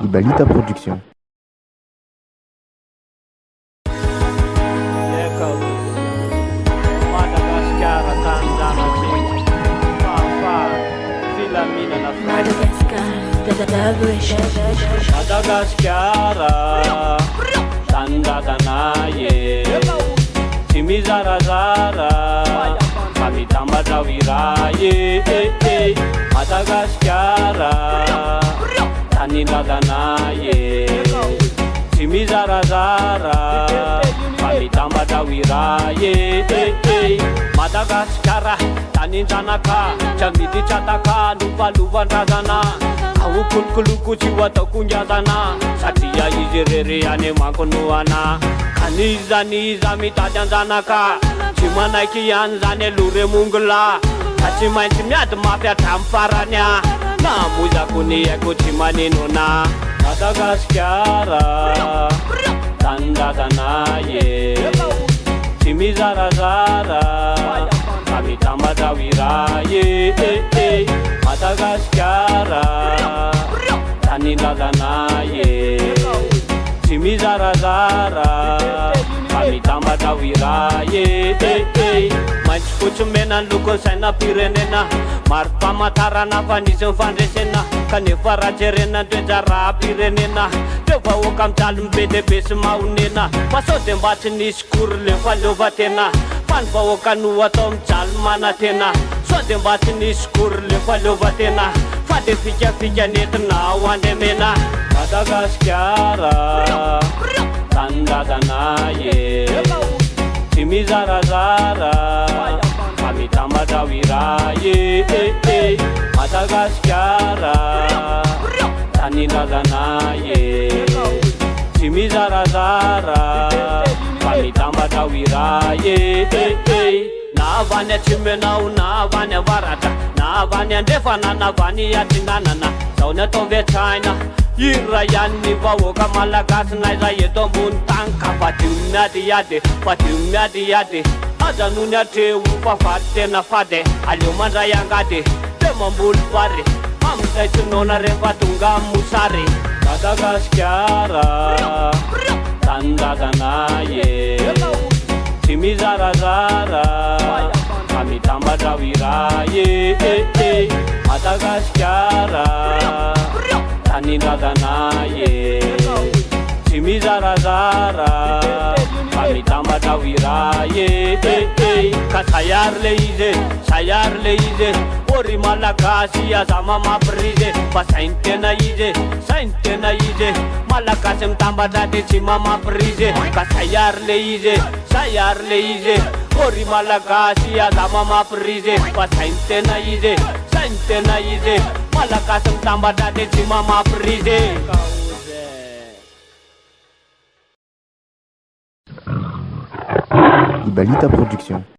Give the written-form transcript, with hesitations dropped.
Ibalita Production. Madagascar, Dubration. Madagascara, Tandadanaye, Timizarazara, Kamitambatra viraye, Madagascara, Tanindadanaye, Timizarazara, Kamitambatra viraye, Madagascara, Taninjanaka, Chamidi Chataka, Luvaluvanrazana. Au kulkuluku chiwata kunjazana Satia izirere ane makonuana Kaniza niza mitajanzanaka Chimana kianzane lure mungla Achimanti miat mafia tamparanya Na muza kunia kuchimani nuna Madagascara Tandadanaye Chimizarazara Kamitambatra viraye Madagascara Tanindadanaye Timizarazara Kamitambatra viraye Maitso fotsy mena loko saina pirenena Maro mpamatarana fa nisy mifandresena Kanefa rajerena toejara pirenena Teo vahoaka mijaly mibe dehibe sy mahonena Fa sao de mba tsy nisy kory le faleovatena Fa ny vahoaka no atao mijaly manatena Sao de mba tsy nisy kory le faleovatena Fa de fikafika nentina ho andemena Madagascara Tandadanaye Timizarazara Kamitambatra viraye Madagascara Tanindadanaye Timizarazara Kamitambatra viraye Nahavany atsimbenao nahavany avaratra Nahavany andrefana nahavany atsinanana Zao ny atao vetsaina Ira ihany ny vahoaka malagasy naiza eto ambony tany Ka fadio miady iady Aja no ny atreo fa fady tena fady Aleo mandray angady De mamboly vary Amizay tsinona rehefa tonga mosary Madagascara Tandadanaye Timizarazara Kamitambatra viraye Madagascara Tanindadanaye Timizarazara Kamitambatra viraye Ka sayary le izy Ori malagasy aza mamapirizy Fa sainy tena izy Malagasy mitambatra de tsy mamapirizy Ka sayary le izy Ori malagasy aza mamapirizy Fa sainy tena izy Malagasy mitambatra de tsy mamapirizy Ibalita Production.